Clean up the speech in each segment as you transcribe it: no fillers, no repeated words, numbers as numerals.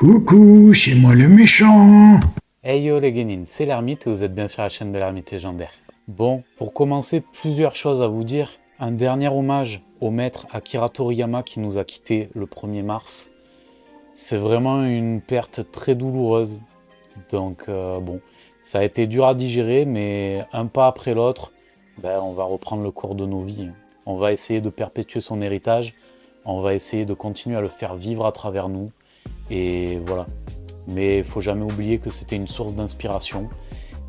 Coucou, c'est moi le méchant. Hey yo les Genin, c'est l'Ermite et vous êtes bien sur la chaîne de l'Ermite légendaire. Bon, pour commencer, plusieurs choses à vous dire. Un dernier hommage au maître Akira Toriyama qui nous a quittés le 1er mars. C'est vraiment une perte très douloureuse. Donc bon, ça a été dur à digérer, mais un pas après l'autre, on va reprendre le cours de nos vies. On va essayer de perpétuer son héritage. On va essayer de continuer à le faire vivre à travers nous. Et voilà. Mais il ne faut jamais oublier que c'était une source d'inspiration.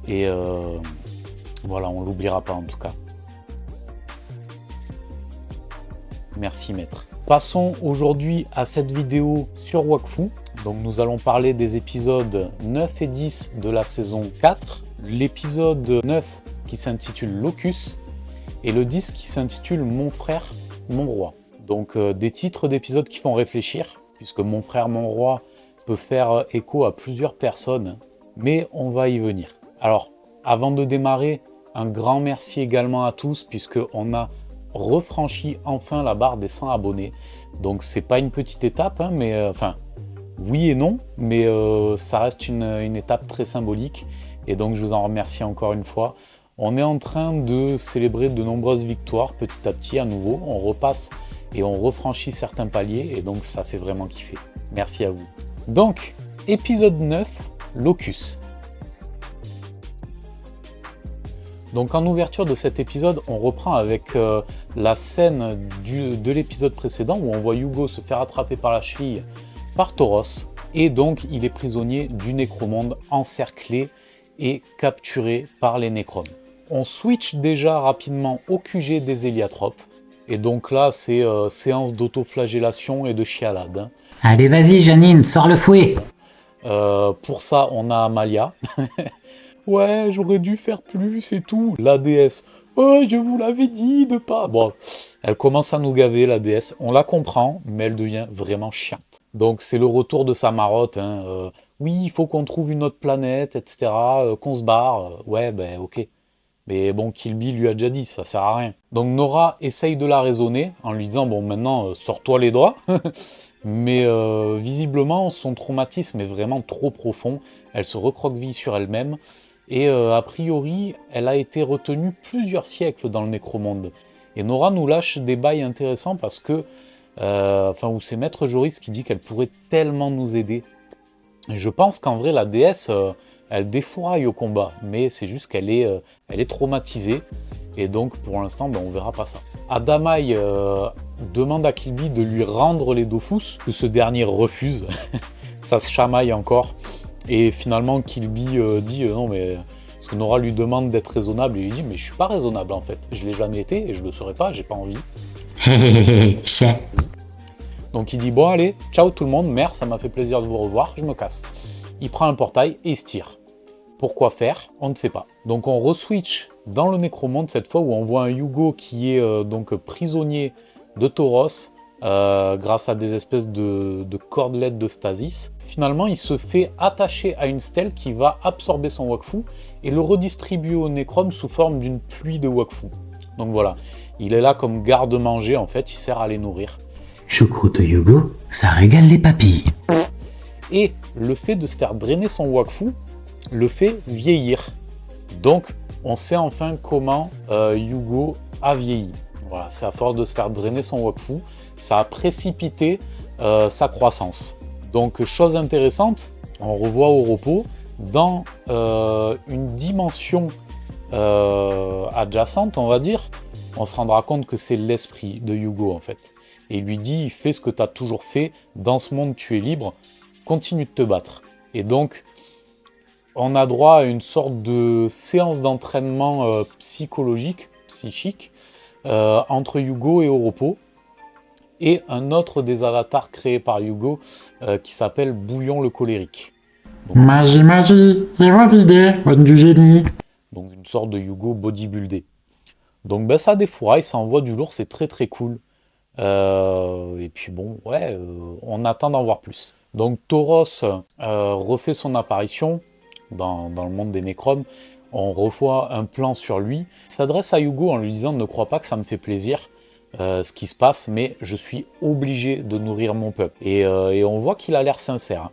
Et voilà, on ne l'oubliera pas en tout cas. Merci maître. Passons aujourd'hui à cette vidéo sur Wakfu. Donc nous allons parler des épisodes 9 et 10 de la saison 4. L'épisode 9 qui s'intitule Locus et le 10 qui s'intitule Mon frère, mon roi. Donc des titres d'épisodes qui font réfléchir, puisque Mon frère, mon roi peut faire écho à plusieurs personnes, mais on va y venir. Alors, avant de démarrer, un grand merci également à tous, puisqu'on a refranchi enfin la barre des 100 abonnés. Donc c'est pas une petite étape, hein, mais enfin, oui et non, mais ça reste une étape très symbolique, et donc je vous en remercie encore une fois. On est en train de célébrer de nombreuses victoires petit à petit à nouveau, on repasse et on refranchit certains paliers, et donc ça fait vraiment kiffer. Merci à vous. Donc, épisode 9, Locus. Donc en ouverture de cet épisode, on reprend avec la scène de l'épisode précédent où on voit Yugo se faire attraper par la cheville par Tauros, et donc il est prisonnier du Nécromonde, encerclé et capturé par les Nécrones. On switch déjà rapidement au QG des Héliatropes, et donc là c'est séance d'autoflagellation et de chialade. Hein. Allez, vas-y, Janine, sors le fouet. Pour ça, on a Amalia. Ouais, j'aurais dû faire plus et tout. La déesse. Oh, je vous l'avais dit de pas. Bon, elle commence à nous gaver, la déesse. On la comprend, mais elle devient vraiment chiante. Donc, c'est le retour de sa marotte. Hein. Oui, il faut qu'on trouve une autre planète, etc. Qu'on se barre. Ouais, ben, ok. Mais bon, Kill Bill lui a déjà dit, ça sert à rien. Donc, Nora essaye de la raisonner en lui disant, bon, maintenant, sors-toi les doigts. Mais visiblement, son traumatisme est vraiment trop profond. Elle se recroqueville sur elle-même. Et a priori, elle a été retenue plusieurs siècles dans le Nécromonde. Et Nora nous lâche des bails intéressants parce que, où c'est Maître Joris qui dit qu'elle pourrait tellement nous aider. Et je pense qu'en vrai, la déesse, elle défouraille au combat. Mais c'est juste qu'elle est traumatisée. Et donc, pour l'instant, on verra pas ça. Adamai demande à Kilby de lui rendre les Dofus, que ce dernier refuse. Ça se chamaille encore. Et finalement, Kilby dit non, mais. Parce que Nora lui demande d'être raisonnable. Et il dit, mais je suis pas raisonnable en fait. Je l'ai jamais été et je le serai pas, j'ai pas envie. Donc il dit, bon, allez, ciao tout le monde, mère, ça m'a fait plaisir de vous revoir, je me casse. Il prend un portail et il se tire. Pourquoi faire? On ne sait pas. Donc on reswitch dans le Nécromonde cette fois où on voit un Yugo qui est donc prisonnier de Tauros grâce à des espèces de cordelettes de stasis. Finalement, il se fait attacher à une stèle qui va absorber son Wakfu et le redistribuer au Nécrom sous forme d'une pluie de Wakfu. Donc voilà, il est là comme garde-manger en fait, il sert à les nourrir. Choucroute Yugo, ça régale les papilles. Et le fait de se faire drainer son Wakfu le fait vieillir. Donc, on sait enfin comment Yugo a vieilli. Voilà, c'est à force de se faire drainer son Wakfu, ça a précipité sa croissance. Donc, chose intéressante, on revoit au repos, dans une dimension adjacente, on va dire, on se rendra compte que c'est l'esprit de Yugo, en fait. Et il lui dit, fais ce que tu as toujours fait, dans ce monde tu es libre, continue de te battre. Et donc, on a droit à une sorte de séance d'entraînement psychique, entre Yugo et Oropo, et un autre des avatars créés par Yugo qui s'appelle Bouillon le colérique. Donc, Magie, et vos idées, bonne du génie. Donc une sorte de Yugo bodybuildé. Donc ça défouraille, ça envoie du lourd, c'est très très cool. Et puis bon, ouais, on attend d'en voir plus. Donc Tauros refait son apparition dans le monde des Nécromes. On revoit un plan sur lui. Il s'adresse à Yugo en lui disant « Ne crois pas que ça me fait plaisir ce qui se passe, mais je suis obligé de nourrir mon peuple. » Et on voit qu'il a l'air sincère.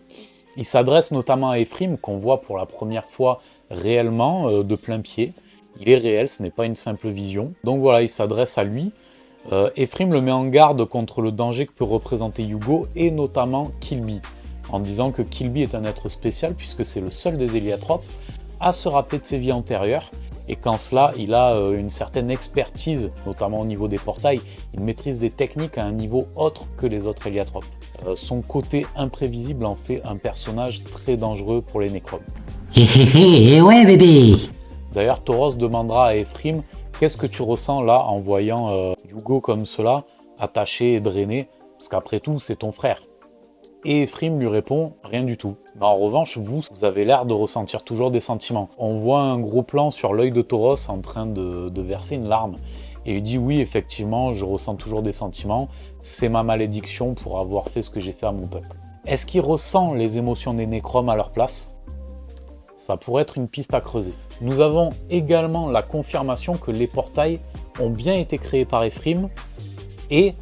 Il s'adresse notamment à Ephraim, qu'on voit pour la première fois réellement, de plein pied. Il est réel, ce n'est pas une simple vision. Donc voilà, il s'adresse à lui. Ephraim le met en garde contre le danger que peut représenter Hugo, et notamment Kilby, en disant que Kilby est un être spécial, puisque c'est le seul des héliatropes à se rappeler de ses vies antérieures, et qu'en cela, il a une certaine expertise, notamment au niveau des portails. Il maîtrise des techniques à un niveau autre que les autres héliatropes. Son côté imprévisible en fait un personnage très dangereux pour les nécromes. Ouais bébé. D'ailleurs, Tauros demandera à Ephraim « Qu'est-ce que tu ressens là en voyant Hugo comme cela, attaché et drainé, parce qu'après tout, c'est ton frère ?» Et Ephraim lui répond « Rien du tout. Mais en revanche, vous avez l'air de ressentir toujours des sentiments. » On voit un gros plan sur l'œil de Tauros en train de verser une larme. Et il dit « Oui, effectivement, je ressens toujours des sentiments. C'est ma malédiction pour avoir fait ce que j'ai fait à mon peuple. » Est-ce qu'il ressent les émotions des nécromes à leur place ? Ça pourrait être une piste à creuser. Nous avons également la confirmation que les portails ont bien été créés par Ephraim et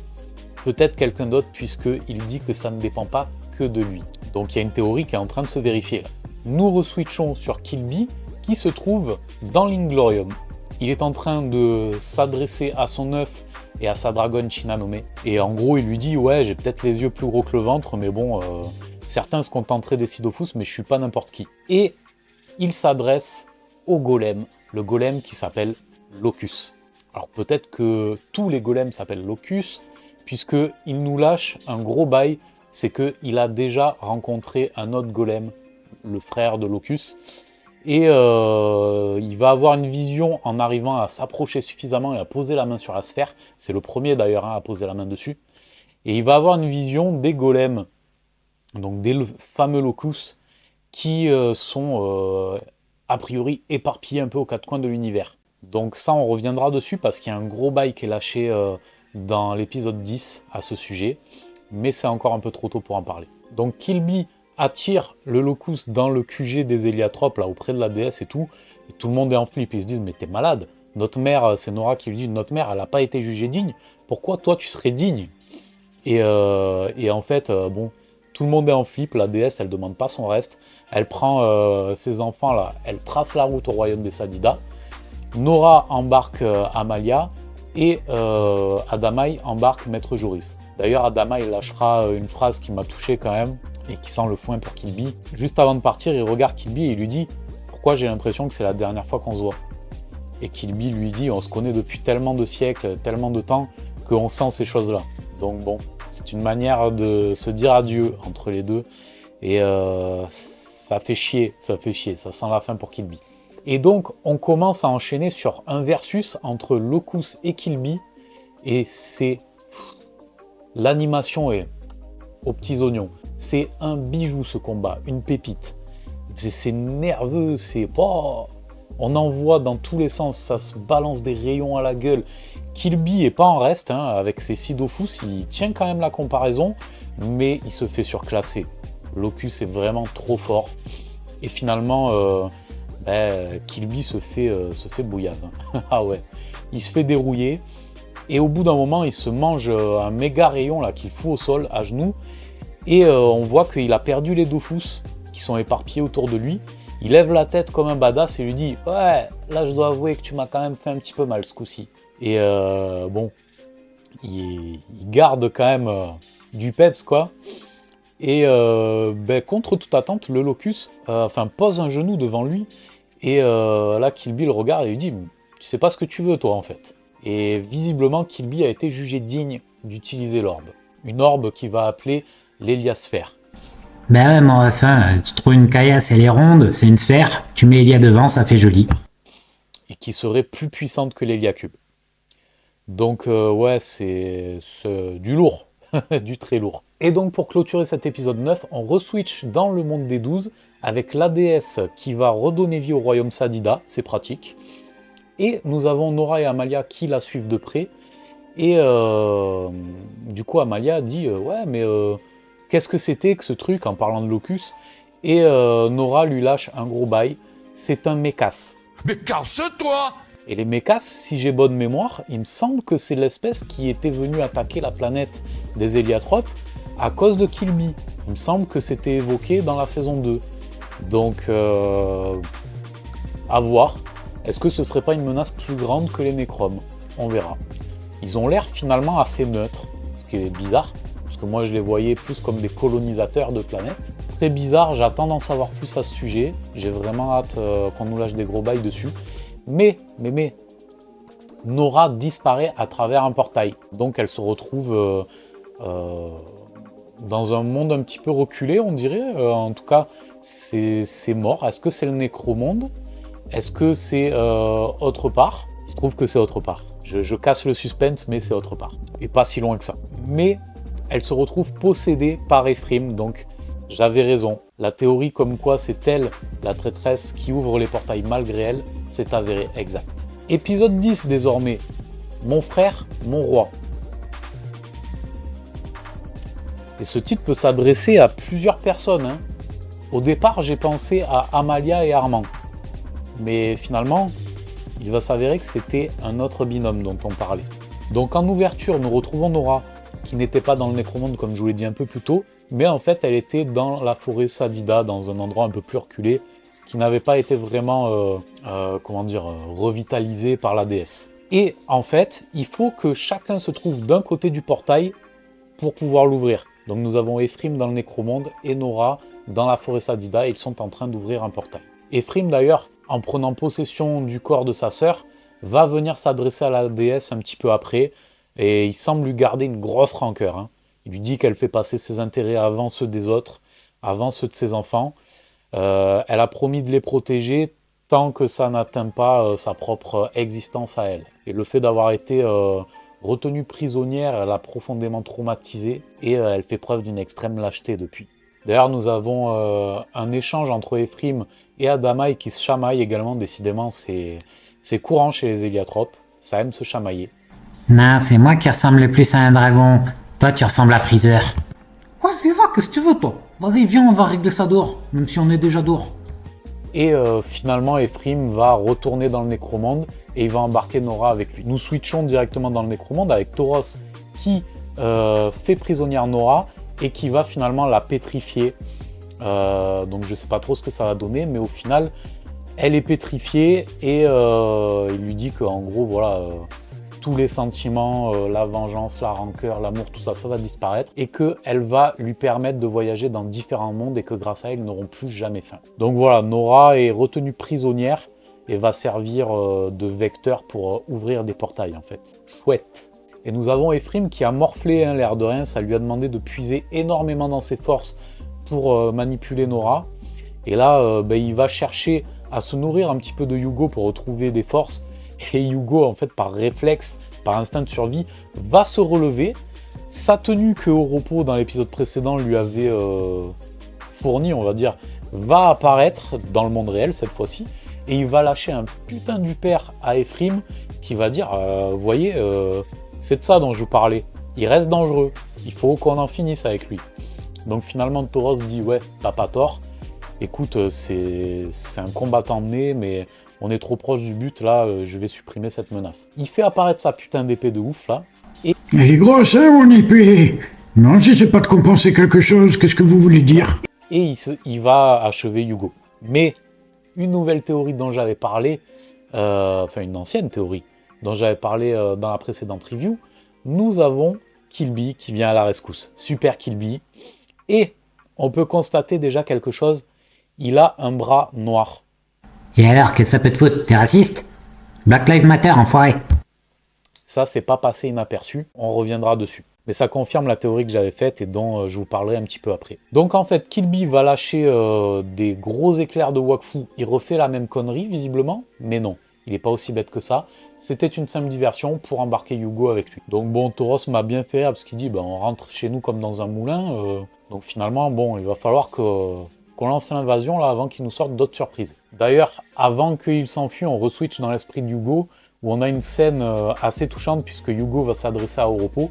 peut-être quelqu'un d'autre, puisqu'il dit que ça ne dépend pas que de lui. Donc il y a une théorie qui est en train de se vérifier là. Nous reswitchons sur Kilby qui se trouve dans l'Inglorium. Il est en train de s'adresser à son œuf et à sa dragonne Shinanome. Et en gros il lui dit « Ouais, j'ai peut-être les yeux plus gros que le ventre, mais bon, certains se contenteraient des Sidophus, mais je suis pas n'importe qui. » Et il s'adresse au golem, le golem qui s'appelle Locus. Alors peut-être que tous les golems s'appellent Locus, puisqu'il nous lâche un gros bail, c'est qu'il a déjà rencontré un autre golem, le frère de Locus, et il va avoir une vision en arrivant à s'approcher suffisamment et à poser la main sur la sphère. C'est le premier d'ailleurs à poser la main dessus. Et il va avoir une vision des golems, donc des fameux Locus, qui sont a priori éparpillés un peu aux quatre coins de l'univers. Donc ça, on reviendra dessus parce qu'il y a un gros bail qui est lâché dans l'épisode 10 à ce sujet, mais c'est encore un peu trop tôt pour en parler. Donc Kilby attire le Locus dans le QG des héliatropes, là, auprès de la déesse et tout le monde est en flip, ils se disent « Mais t'es malade, notre mère, c'est Nora qui lui dit « Notre mère, elle n'a pas été jugée digne, pourquoi toi tu serais digne ?» Et en fait, bon... Tout le monde est en flip, la déesse, elle demande pas son reste. Elle prend ses enfants là, elle trace la route au royaume des Sadida. Nora embarque Amalia et Adamaï embarque Maître Joris. D'ailleurs, Adamaï lâchera une phrase qui m'a touché quand même et qui sent le foin pour Kilby. Juste avant de partir, il regarde Kilby et il lui dit « Pourquoi j'ai l'impression que c'est la dernière fois qu'on se voit ?» Et Kilby lui dit « On se connaît depuis tellement de siècles, tellement de temps qu'on sent ces choses-là. » Donc bon... C'est une manière de se dire adieu entre les deux. Et ça fait chier, ça sent la fin pour Kilby. Et donc, on commence à enchaîner sur un versus entre Locus et Kilby. Et c'est... L'animation est aux petits oignons. C'est un bijou ce combat, une pépite. C'est nerveux, c'est... Oh, on en voit dans tous les sens, ça se balance des rayons à la gueule. Kilby est pas en reste, hein, avec ses Sidophus, il tient quand même la comparaison, mais il se fait surclasser. Locus est vraiment trop fort. Et finalement, Kilby se fait bouillave. Ah ouais, il se fait dérouiller. Et au bout d'un moment, il se mange un méga rayon là qu'il fout au sol, à genoux. Et on voit qu'il a perdu les Dofus qui sont éparpillés autour de lui. Il lève la tête comme un badass et lui dit « Ouais, là je dois avouer que tu m'as quand même fait un petit peu mal ce coup-ci. » Et bon, il garde quand même du peps quoi. Et contre toute attente, le Locus pose un genou devant lui. Et là, Kilby le regarde et lui dit « Tu sais pas ce que tu veux toi en fait. » Et visiblement, Kilby a été jugé digne d'utiliser l'orbe. Une orbe qu'il va appeler l'héliasphère. Bah ouais, mais enfin, tu trouves une caillasse, elle est ronde, c'est une sphère, tu mets Elia devant, ça fait joli. Et qui serait plus puissante que l'héliacube. Donc ouais, c'est du lourd, du très lourd. Et donc pour clôturer cet épisode 9, on reswitch dans le monde des 12 avec la déesse qui va redonner vie au royaume Sadida, c'est pratique. Et nous avons Nora et Amalia qui la suivent de près. Et du coup Amalia dit ouais mais qu'est-ce que c'était que ce truc en parlant de Locus? Et Nora lui lâche un gros bail, c'est un mécasse. Mais casse-toi! Et les mécasses, si j'ai bonne mémoire, il me semble que c'est l'espèce qui était venue attaquer la planète des héliatropes à cause de Kilby. Il me semble que c'était évoqué dans la saison 2. Donc, à voir. Est-ce que ce serait pas une menace plus grande que les Necromes? On verra. Ils ont l'air finalement assez neutres, ce qui est bizarre, parce que moi je les voyais plus comme des colonisateurs de planètes. Très bizarre, j'attends d'en savoir plus à ce sujet. J'ai vraiment hâte qu'on nous lâche des gros bails dessus. Mais, Nora disparaît à travers un portail. Donc elle se retrouve dans un monde un petit peu reculé, on dirait. En tout cas, c'est mort. Est-ce que c'est le Nécromonde? Est-ce que c'est autre part? Il se trouve que c'est autre part. Je casse le suspense, mais c'est autre part. Et pas si loin que ça. Mais elle se retrouve possédée par Ephraim, donc j'avais raison. La théorie comme quoi c'est elle, la traîtresse, qui ouvre les portails malgré elle, c'est avéré exact. Épisode 10 désormais. Mon frère, mon roi. Et ce titre peut s'adresser à plusieurs personnes. Hein. Au départ, j'ai pensé à Amalia et Armand. Mais finalement, il va s'avérer que c'était un autre binôme dont on parlait. Donc en ouverture, nous retrouvons Nora, qui n'était pas dans le Nécromonde comme je vous l'ai dit un peu plus tôt, mais en fait elle était dans la forêt Sadida, dans un endroit un peu plus reculé, qui n'avait pas été vraiment revitalisé par la déesse. Et en fait, il faut que chacun se trouve d'un côté du portail pour pouvoir l'ouvrir. Donc nous avons Ephraim dans le Nécromonde et Nora dans la forêt Sadida, et ils sont en train d'ouvrir un portail. Ephraim d'ailleurs, en prenant possession du corps de sa sœur, va venir s'adresser à la déesse un petit peu après, et il semble lui garder une grosse rancœur. Hein. Il lui dit qu'elle fait passer ses intérêts avant ceux des autres, avant ceux de ses enfants. Elle a promis de les protéger tant que ça n'atteint pas sa propre existence à elle. Et le fait d'avoir été retenue prisonnière, elle a profondément traumatisé, et elle fait preuve d'une extrême lâcheté depuis. D'ailleurs, nous avons un échange entre Ephraim et Adamaï qui se chamaillent également. Décidément, c'est courant chez les héliotropes. Ça aime se chamailler. Non, c'est moi qui ressemble le plus à un dragon. Toi, tu ressembles à Freezer. Vas-y, va, qu'est-ce que tu veux, toi? Vas-y, viens, on va régler ça dehors, même si on est déjà dehors. Et finalement, Ephraim va retourner dans le Nécromonde et il va embarquer Nora avec lui. Nous switchons directement dans le Nécromonde avec Tauros qui fait prisonnière Nora et qui va finalement la pétrifier. Donc je sais pas trop ce que ça va donner, mais au final, elle est pétrifiée et il lui dit qu'en gros, voilà, tous les sentiments, la vengeance, la rancœur, l'amour, tout ça, ça va disparaître et qu'elle va lui permettre de voyager dans différents mondes et que grâce à elle, ils n'auront plus jamais faim. Donc voilà, Nora est retenue prisonnière et va servir de vecteur pour ouvrir des portails en fait. Chouette. Et nous avons Ephraim qui a morflé, hein, l'air de rien, ça lui a demandé de puiser énormément dans ses forces pour manipuler Nora. Et là, il va chercher à se nourrir un petit peu de Hugo pour retrouver des forces. Et Hugo, en fait, par réflexe, par instinct de survie, va se relever. Sa tenue que Oropo, dans l'épisode précédent, lui avait fournie, on va dire, va apparaître dans le monde réel cette fois-ci. Et il va lâcher un putain du père à Ephraim qui va dire, vous voyez, c'est de ça dont je vous parlais. Il reste dangereux. Il faut qu'on en finisse avec lui. Donc finalement, Tauros dit, ouais, t'as pas tort. Écoute, c'est un combattant né, mais on est trop proche du but, là, je vais supprimer cette menace. Il fait apparaître sa putain d'épée de ouf, là. Et... Elle est grosse, hein, mon épée? Non, si c'est pas de compenser quelque chose, qu'est-ce que vous voulez dire? Et il va achever Hugo. Mais une nouvelle théorie dont j'avais parlé, enfin une ancienne théorie, dont j'avais parlé dans la précédente review, nous avons Kilby qui vient à la rescousse. Super Kilby. Et on peut constater déjà quelque chose, il a un bras noir. Et alors, qu'est-ce que ça peut te foutre? T'es raciste? Black Lives Matter, enfoiré. Ça, c'est pas passé inaperçu, on reviendra dessus. Mais ça confirme la théorie que j'avais faite et dont je vous parlerai un petit peu après. Donc en fait, Kilby va lâcher des gros éclairs de Wakfu. Il refait la même connerie, visiblement, mais non. Il n'est pas aussi bête que ça. C'était une simple diversion pour embarquer Hugo avec lui. Donc bon, Tauros m'a bien fait rire parce qu'il dit, on rentre chez nous comme dans un moulin. Donc finalement, bon, il va falloir qu'on lance l'invasion là avant qu'il nous sorte d'autres surprises. D'ailleurs, avant qu'il s'enfuit, on reswitch dans l'esprit d'Hugo, où on a une scène assez touchante puisque Hugo va s'adresser à Oropo.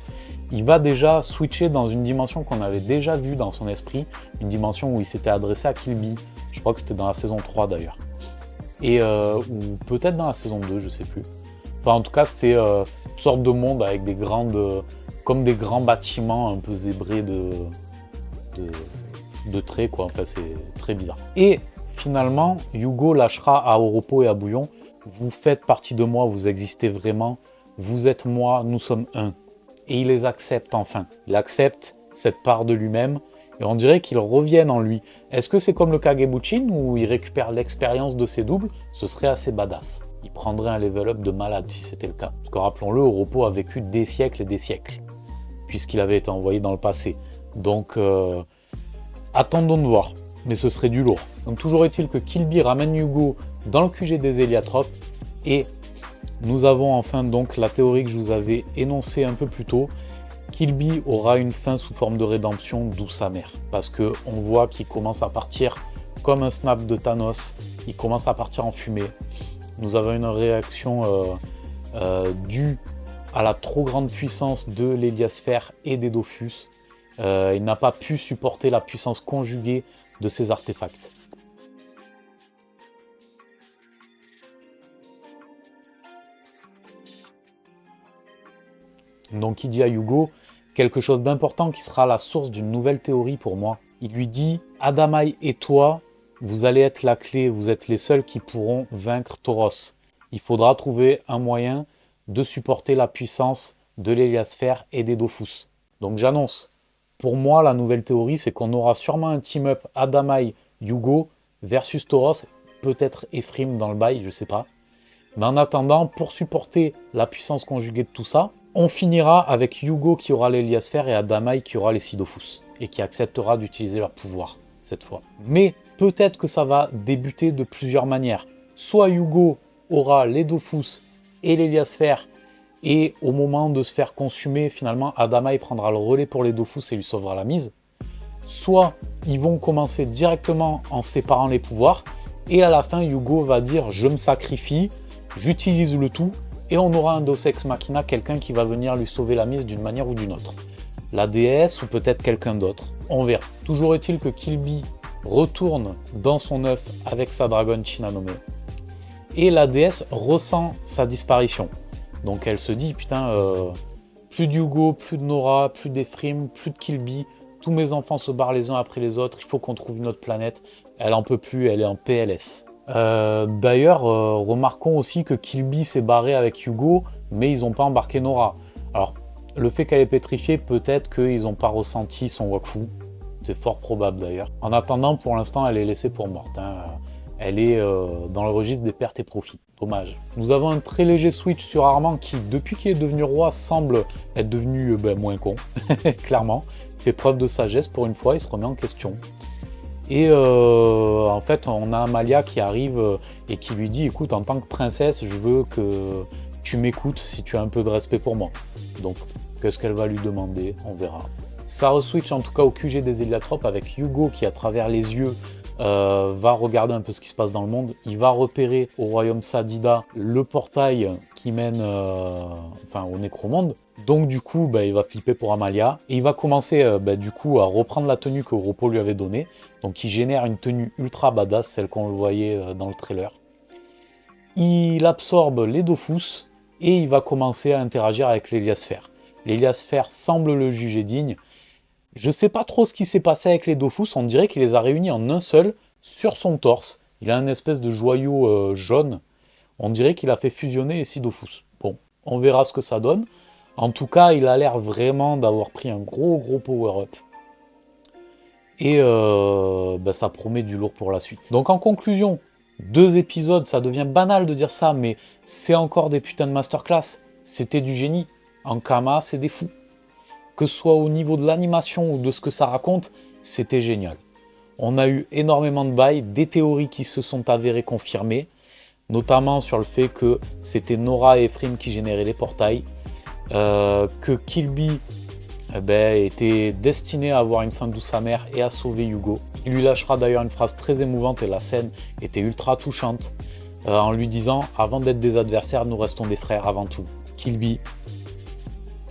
Il va déjà switcher dans une dimension qu'on avait déjà vue dans son esprit, une dimension où il s'était adressé à Kilby. Je crois que c'était dans la saison 3 d'ailleurs. Et ou peut-être dans la saison 2, je sais plus. Enfin, en tout cas, c'était une sorte de monde avec des grandes comme des grands bâtiments un peu zébrés de traits, quoi. Enfin, c'est très bizarre. Et finalement, Yugo lâchera à Oropo et à Bouillon: vous faites partie de moi, vous existez vraiment, vous êtes moi, nous sommes un. Et il les accepte enfin. Il accepte cette part de lui-même, et on dirait qu'il revienne en lui. Est-ce que c'est comme le Kagebunshin où il récupère l'expérience de ses doubles? Ce serait assez badass. Il prendrait un level up de malade si c'était le cas. Parce que rappelons-le, Oropo a vécu des siècles et des siècles, puisqu'il avait été envoyé dans le passé. Donc, attendons de voir. Mais ce serait du lourd. Donc toujours est-il que Killby ramène Yugo dans le QG des Héliatropes, et nous avons enfin donc la théorie que je vous avais énoncée un peu plus tôt. Killby aura une fin sous forme de rédemption, d'où sa mère. Parce qu'on voit qu'il commence à partir comme un snap de Thanos, il commence à partir en fumée. Nous avons une réaction due à la trop grande puissance de l'héliosphère et des Dofus. Il n'a pas pu supporter la puissance conjuguée de ces artefacts. Donc il dit à Yugo quelque chose d'important qui sera la source d'une nouvelle théorie pour moi. Il lui dit: Adamai et toi, vous allez être la clé, vous êtes les seuls qui pourront vaincre Tauros. Il faudra trouver un moyen de supporter la puissance de l'héliosphère et des Dofus. Donc j'annonce, pour moi la nouvelle théorie c'est qu'on aura sûrement un team-up Adamai, Yugo versus Tauros, peut-être Ephraim dans le bail, je sais pas. Mais en attendant, pour supporter la puissance conjuguée de tout ça, on finira avec Yugo qui aura l'héliosphère et Adamai qui aura les Sidofus, et qui acceptera d'utiliser leur pouvoir, cette fois. Mais peut-être que ça va débuter de plusieurs manières. Soit Yugo aura les Dofus et l'héliosphère, et au moment de se faire consumer, finalement, Adamai prendra le relais pour les Dofus et lui sauvera la mise. Soit ils vont commencer directement en séparant les pouvoirs, et à la fin, Yugo va dire « je me sacrifie », j'utilise le tout, et on aura un Deus Ex Machina, quelqu'un qui va venir lui sauver la mise d'une manière ou d'une autre. La déesse ou peut-être quelqu'un d'autre, on verra. Toujours est-il que Killby retourne dans son œuf avec sa dragonne Shinanome, et la déesse ressent sa disparition. Donc elle se dit, putain, plus d'Hugo, plus de Nora, plus d'Ephraim, plus de Killby, tous mes enfants se barrent les uns après les autres, il faut qu'on trouve une autre planète. Elle en peut plus, elle est en PLS. D'ailleurs, remarquons aussi que Killby s'est barré avec Yugo, mais ils n'ont pas embarqué Nora. Alors, le fait qu'elle est pétrifiée, peut-être qu'ils n'ont pas ressenti son Wakfu. C'est fort probable d'ailleurs. En attendant, pour l'instant, elle est laissée pour morte. Elle est dans le registre des pertes et profits. Dommage. Nous avons un très léger switch sur Armand qui, depuis qu'il est devenu roi, semble être devenu moins con. Clairement. Il fait preuve de sagesse pour une fois, il se remet en question. Et en fait, on a Amalia qui arrive et qui lui dit: écoute, en tant que princesse, je veux que tu m'écoutes si tu as un peu de respect pour moi. Donc, qu'est-ce qu'elle va lui demander? On verra. Ça re-switch en tout cas au QG des Héliatropes avec Yugo qui, à travers les yeux, va regarder un peu ce qui se passe dans le monde. Il va repérer au royaume Sadida le portail qui mène au Nécromonde. Donc du coup, il va flipper pour Amalia. Et il va commencer du coup à reprendre la tenue que Oropo lui avait donnée. Donc il génère une tenue ultra badass, celle qu'on le voyait dans le trailer. Il absorbe les Dofus et il va commencer à interagir avec l'héliosphère. L'héliosphère semble le juger digne. Je sais pas trop ce qui s'est passé avec les Dofus, on dirait qu'il les a réunis en un seul sur son torse. Il a une espèce de joyau jaune. On dirait qu'il a fait fusionner les 6 Dofus. Bon, on verra ce que ça donne. En tout cas, il a l'air vraiment d'avoir pris un gros power-up. Et ça promet du lourd pour la suite. Donc en conclusion, 2 épisodes, ça devient banal de dire ça, mais c'est encore des putains de masterclass. C'était du génie. Ankama, c'est des fous. Que ce soit au niveau de l'animation ou de ce que ça raconte, c'était génial. On a eu énormément de bails, des théories qui se sont avérées confirmées, notamment sur le fait que c'était Nora et Ephraim qui généraient les portails, que Killby était destiné à avoir une fin douce amère et à sauver Yugo. Il lui lâchera d'ailleurs une phrase très émouvante et la scène était ultra touchante, en lui disant « Avant d'être des adversaires, nous restons des frères avant tout. » Killby,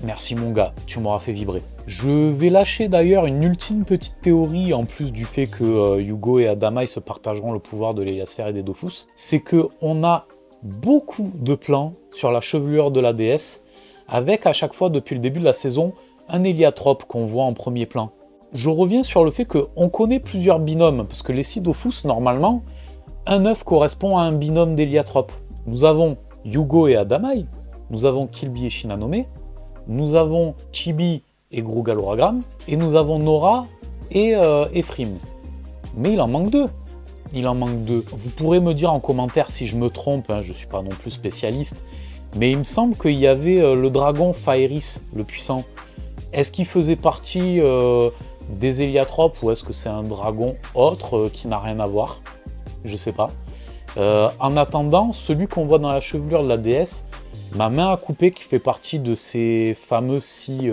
merci mon gars, tu m'auras fait vibrer. Je vais lâcher d'ailleurs une ultime petite théorie, en plus du fait que Yugo et Adamai se partageront le pouvoir de l'héliosphère et des Dofus. C'est qu'on a beaucoup de plans sur la chevelure de la déesse, avec à chaque fois depuis le début de la saison un héliatrope qu'on voit en premier plan. Je reviens sur le fait qu'on connaît plusieurs binômes, parce que les Sidophus, normalement, un œuf correspond à un binôme d'héliatrope. Nous avons Yugo et Adamai, nous avons Kilby et Shinanome, nous avons Chibi et Grugaloragram, et nous avons Nora et Ephraim. Mais il en manque deux. Il en manque deux. Vous pourrez me dire en commentaire si je me trompe, hein, je ne suis pas non plus spécialiste, mais il me semble qu'il y avait le dragon Phaeris, le puissant. Est-ce qu'il faisait partie des héliatropes ou est-ce que c'est un dragon autre qui n'a rien à voir? Je sais pas. En attendant, celui qu'on voit dans la chevelure de la déesse, ma main à couper qui fait partie de ces fameux 6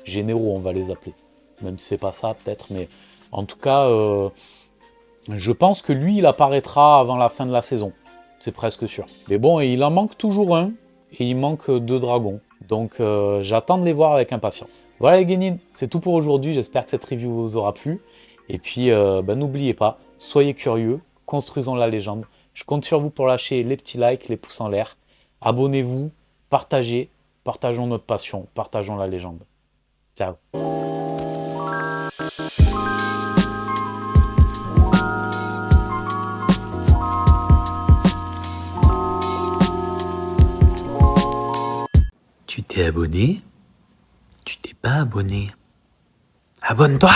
généraux, on va les appeler. Même si c'est pas ça peut-être, mais en tout cas, je pense que lui, il apparaîtra avant la fin de la saison. C'est presque sûr. Mais bon, il en manque toujours un, et il manque 2 dragons. Donc j'attends de les voir avec impatience. Voilà les guénines, c'est tout pour aujourd'hui, j'espère que cette review vous aura plu. Et puis n'oubliez pas, soyez curieux, construisons la légende. Je compte sur vous pour lâcher les petits likes, les pouces en l'air. Abonnez-vous, partagez, partageons notre passion, partageons la légende. Ciao. Tu t'es abonné? Tu t'es pas abonné? Abonne-toi!